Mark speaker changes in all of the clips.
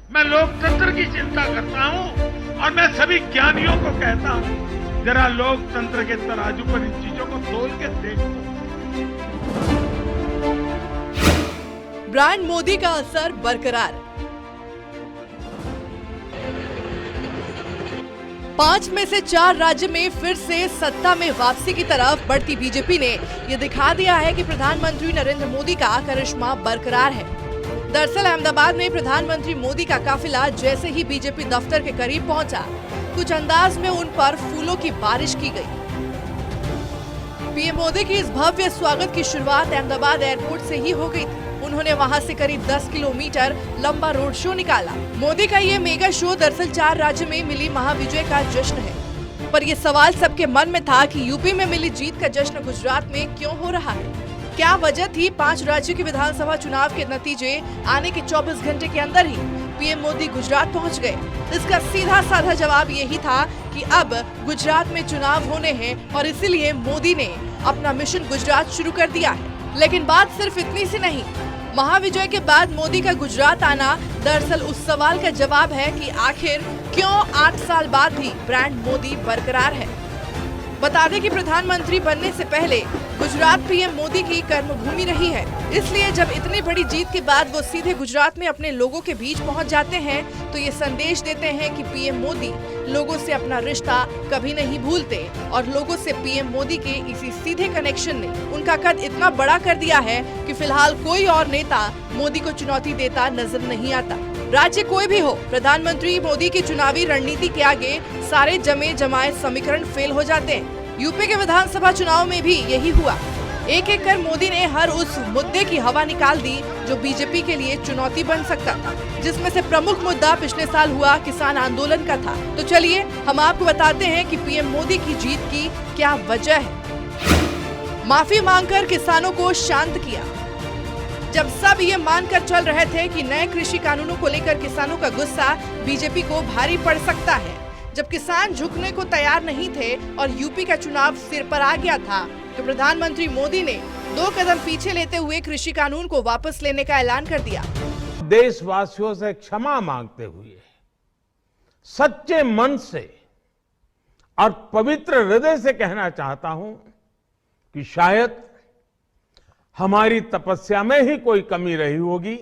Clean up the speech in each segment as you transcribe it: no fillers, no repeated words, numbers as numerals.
Speaker 1: मैं लोकतंत्र की चिंता करता हूं और मैं सभी ज्ञानियों को कहता हूं, जरा लोकतंत्र के तराजू पर इन चीजों को तोल के देखो।
Speaker 2: ब्रांड मोदी का असर बरकरार। 5 में से 4 राज्य में फिर से सत्ता में वापसी की तरफ बढ़ती बीजेपी ने ये दिखा दिया है कि प्रधानमंत्री नरेंद्र मोदी का करिश्मा बरकरार है। दरअसल अहमदाबाद में प्रधानमंत्री मोदी का काफिला जैसे ही बीजेपी दफ्तर के करीब पहुंचा, कुछ अंदाज में उन पर फूलों की बारिश की गई। पीएम मोदी की इस भव्य स्वागत की शुरुआत अहमदाबाद एयरपोर्ट से ही हो गई थी। उन्होंने वहां से करीब 10 किलोमीटर लंबा रोड शो निकाला। मोदी का ये मेगा शो दरअसल 4 राज्य में मिली महाविजय का जश्न है। पर ये सवाल सबके मन में था कि यूपी में मिली जीत का जश्न गुजरात में क्यों हो रहा है? क्या वजह थी 5 राज्यों के विधानसभा चुनाव के नतीजे आने के 24 घंटे के अंदर ही पीएम मोदी गुजरात पहुंच गए? इसका सीधा साधा जवाब यही था कि अब गुजरात में चुनाव होने हैं और इसीलिए मोदी ने अपना मिशन गुजरात शुरू कर दिया है। लेकिन बात सिर्फ इतनी सी नहीं। महाविजय के बाद मोदी का गुजरात आना दरअसल उस सवाल का जवाब है कि आखिर क्यों 8 साल बाद भी ब्रांड मोदी बरकरार है। बता दें कि प्रधानमंत्री बनने से पहले गुजरात पीएम मोदी की कर्मभूमि रही है। इसलिए जब इतनी बड़ी जीत के बाद वो सीधे गुजरात में अपने लोगों के बीच पहुंच जाते हैं तो ये संदेश देते हैं कि पीएम मोदी लोगों से अपना रिश्ता कभी नहीं भूलते और लोगों से पीएम मोदी के इसी सीधे कनेक्शन ने उनका कद इतना बड़ा कर दिया है कि फिलहाल कोई और नेता मोदी को चुनौती देता नजर नहीं आता। राज्य कोई भी हो, प्रधानमंत्री मोदी की चुनावी रणनीति के आगे सारे जमे जमाए समीकरण फेल हो जाते हैं। यूपी के विधानसभा चुनाव में भी यही हुआ। एक एक कर मोदी ने हर उस मुद्दे की हवा निकाल दी जो बीजेपी के लिए चुनौती बन सकता था, जिसमें से प्रमुख मुद्दा पिछले साल हुआ किसान आंदोलन का था। तो चलिए हम आपको बताते हैं कि पीएम मोदी की जीत की क्या वजह है। माफी मांगकर किसानों को शांत किया। जब सब ये मानकर चल रहे थे कि नए कृषि कानूनों को लेकर किसानों का गुस्सा बीजेपी को भारी पड़ सकता है, जब किसान झुकने को तैयार नहीं थे और यूपी का चुनाव सिर पर आ गया था, तो प्रधानमंत्री मोदी ने 2 कदम पीछे लेते हुए कृषि कानून को वापस लेने का ऐलान कर दिया।
Speaker 1: देशवासियों से क्षमा मांगते हुए सच्चे मन से और पवित्र हृदय से कहना चाहता हूं कि शायद हमारी तपस्या में ही कोई कमी रही होगी,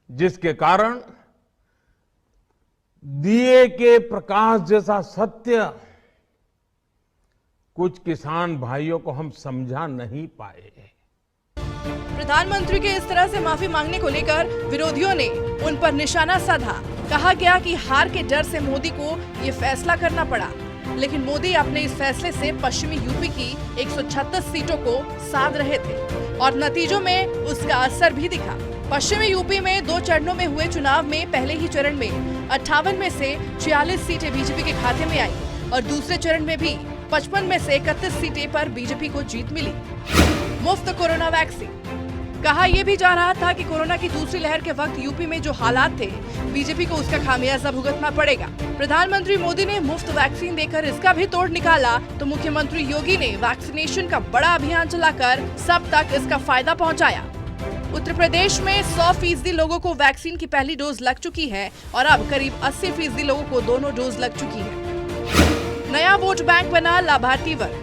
Speaker 1: जिसके कारण दिए के प्रकाश जैसा सत्य कुछ किसान भाइयों को हम समझा नहीं पाए।
Speaker 2: प्रधानमंत्री के इस तरह से माफी मांगने को लेकर विरोधियों ने उन पर निशाना साधा। कहा गया कि हार के डर से मोदी को ये फैसला करना पड़ा, लेकिन मोदी अपने इस फैसले से पश्चिमी यूपी की 136 सीटों को साध रहे थे और नतीजों में उसका असर भी दिखा। पश्चिमी यूपी में 2 चरणों में हुए चुनाव में पहले ही चरण में 58 में से 46 सीटें बीजेपी के खाते में आई और दूसरे चरण में भी 55 में से 31 सीटें पर बीजेपी को जीत मिली। मुफ्त कोरोना वैक्सीन। कहा यह भी जा रहा था कि कोरोना की दूसरी लहर के वक्त यूपी में जो हालात थे, बीजेपी को उसका खामियाजा भुगतना पड़ेगा। प्रधानमंत्री मोदी ने मुफ्त वैक्सीन देकर इसका भी तोड़ निकाला, तो मुख्यमंत्री योगी ने वैक्सीनेशन का बड़ा अभियान चलाकर सब तक इसका फायदा पहुंचाया। उत्तर प्रदेश में 100% लोगों को वैक्सीन की पहली डोज लग चुकी है और अब करीब 80% लोगों को दोनों डोज लग चुकी है। नया वोट बैंक बना लाभार्थी वर्ग।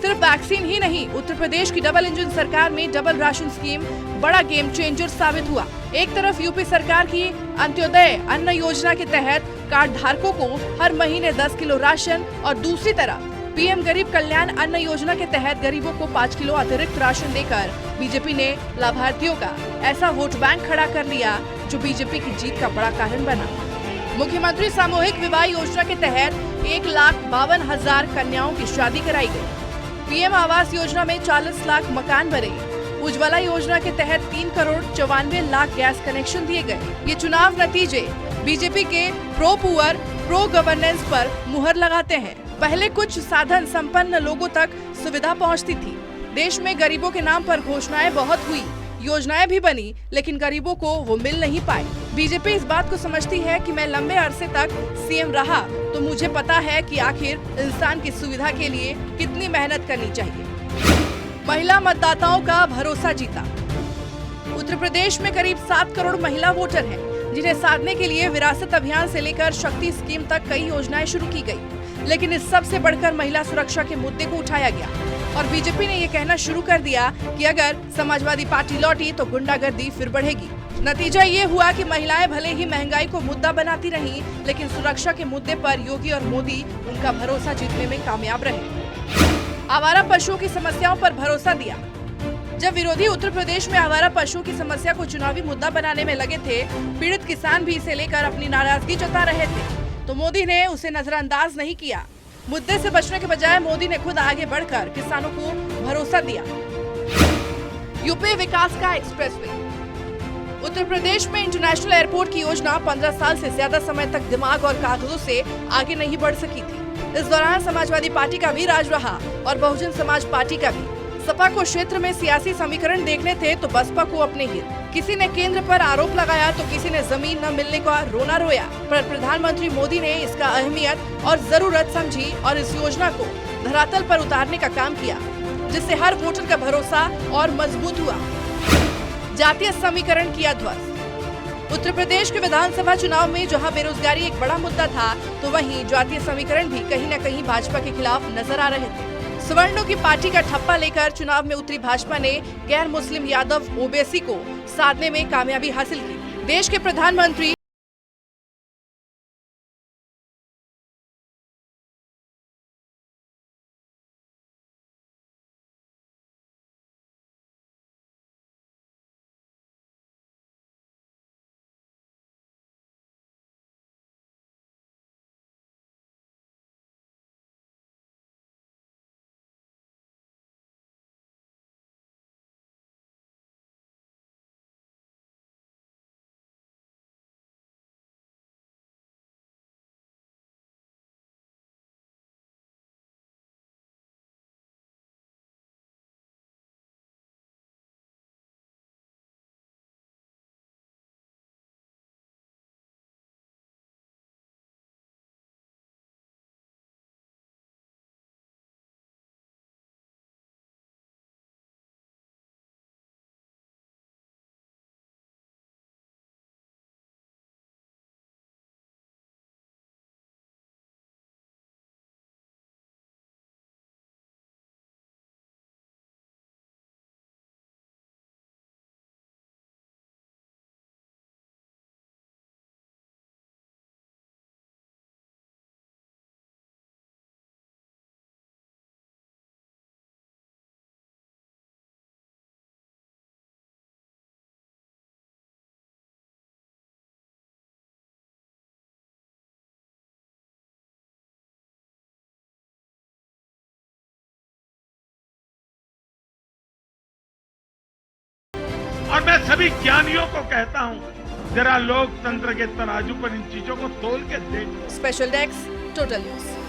Speaker 2: सिर्फ वैक्सीन ही नहीं, उत्तर प्रदेश की डबल इंजन सरकार में डबल राशन स्कीम बड़ा गेम चेंजर साबित हुआ। एक तरफ यूपी सरकार की अंत्योदय अन्न योजना के तहत कार्ड धारकों को हर महीने 10 किलो राशन और दूसरी तरफ पीएम गरीब कल्याण अन्न योजना के तहत गरीबों को 5 किलो अतिरिक्त राशन देकर बीजेपी ने लाभार्थियों का ऐसा वोट बैंक खड़ा कर लिया जो बीजेपी की जीत का बड़ा कारण बना। मुख्यमंत्री सामूहिक विवाह योजना के तहत 1,52,000 कन्याओं की शादी कराई गई। पीएम आवास योजना में 40 लाख मकान बने। उज्ज्वला योजना के तहत 3 करोड़ 94 लाख गैस कनेक्शन दिए गए। ये चुनाव नतीजे बीजेपी के प्रो पुअर प्रो गवर्नेंस पर मुहर लगाते हैं। पहले कुछ साधन संपन्न लोगों तक सुविधा पहुंचती थी। देश में गरीबों के नाम पर घोषणाएं बहुत हुई, योजनाएं भी बनी, लेकिन गरीबों को वो मिल नहीं पाए। बीजेपी इस बात को समझती है कि मैं लंबे अरसे तक सीएम रहा तो मुझे पता है कि आखिर इंसान की सुविधा के लिए कितनी मेहनत करनी चाहिए। महिला मतदाताओं का भरोसा जीता। उत्तर प्रदेश में करीब 7 करोड़ महिला वोटर हैं। जिन्हें साधने के लिए विरासत अभियान से लेकर शक्ति स्कीम तक कई योजनाएं शुरू की गई। लेकिन इस सब से बढ़कर महिला सुरक्षा के मुद्दे को उठाया गया और बीजेपी ने ये कहना शुरू कर दिया कि अगर समाजवादी पार्टी लौटी तो गुंडागर्दी फिर बढ़ेगी। नतीजा ये हुआ कि महिलाएं भले ही महंगाई को मुद्दा बनाती रहीं, लेकिन सुरक्षा के मुद्दे पर योगी और मोदी उनका भरोसा जीतने में कामयाब रहे। आवारा पशुओं की समस्याओं पर भरोसा दिया। जब विरोधी उत्तर प्रदेश में आवारा पशुओं की समस्या को चुनावी मुद्दा बनाने में लगे थे, पीड़ित किसान भी इसे लेकर अपनी नाराजगी जता रहे थे, तो मोदी ने उसे नजरअंदाज नहीं किया। मुद्दे से बचने के बजाय मोदी ने खुद आगे बढ़कर किसानों को भरोसा दिया। यूपी विकास का एक्सप्रेसवे। उत्तर प्रदेश में इंटरनेशनल एयरपोर्ट की योजना 15 साल से ज्यादा समय तक दिमाग और कागजों से आगे नहीं बढ़ सकी थी। इस दौरान समाजवादी पार्टी का भी राज रहा और बहुजन समाज पार्टी का भी। सपा को क्षेत्र में सियासी समीकरण देखने थे तो बसपा को अपने हित। किसी ने केंद्र पर आरोप लगाया तो किसी ने जमीन न मिलने का रोना रोया, पर प्रधानमंत्री मोदी ने इसका अहमियत और जरूरत समझी और इस योजना को धरातल पर उतारने का काम किया, जिससे हर वोटर का भरोसा और मजबूत हुआ। जातीय समीकरण किया ध्वस्त। उत्तर प्रदेश के विधानसभा चुनाव में जहां बेरोजगारी एक बड़ा मुद्दा था, तो वहीं जातीय समीकरण भी कहीं न कहीं भाजपा के खिलाफ नजर आ रहे थे। सवर्णों की पार्टी का ठप्पा लेकर चुनाव में उतरी भाजपा ने गैर मुस्लिम यादव ओबीसी को साधने में कामयाबी हासिल की। देश के प्रधानमंत्री
Speaker 1: और मैं सभी ज्ञानियों को कहता हूं, जरा लोकतंत्र के तराजू पर इन चीजों को तोल के देखो।
Speaker 2: Special desk, total news.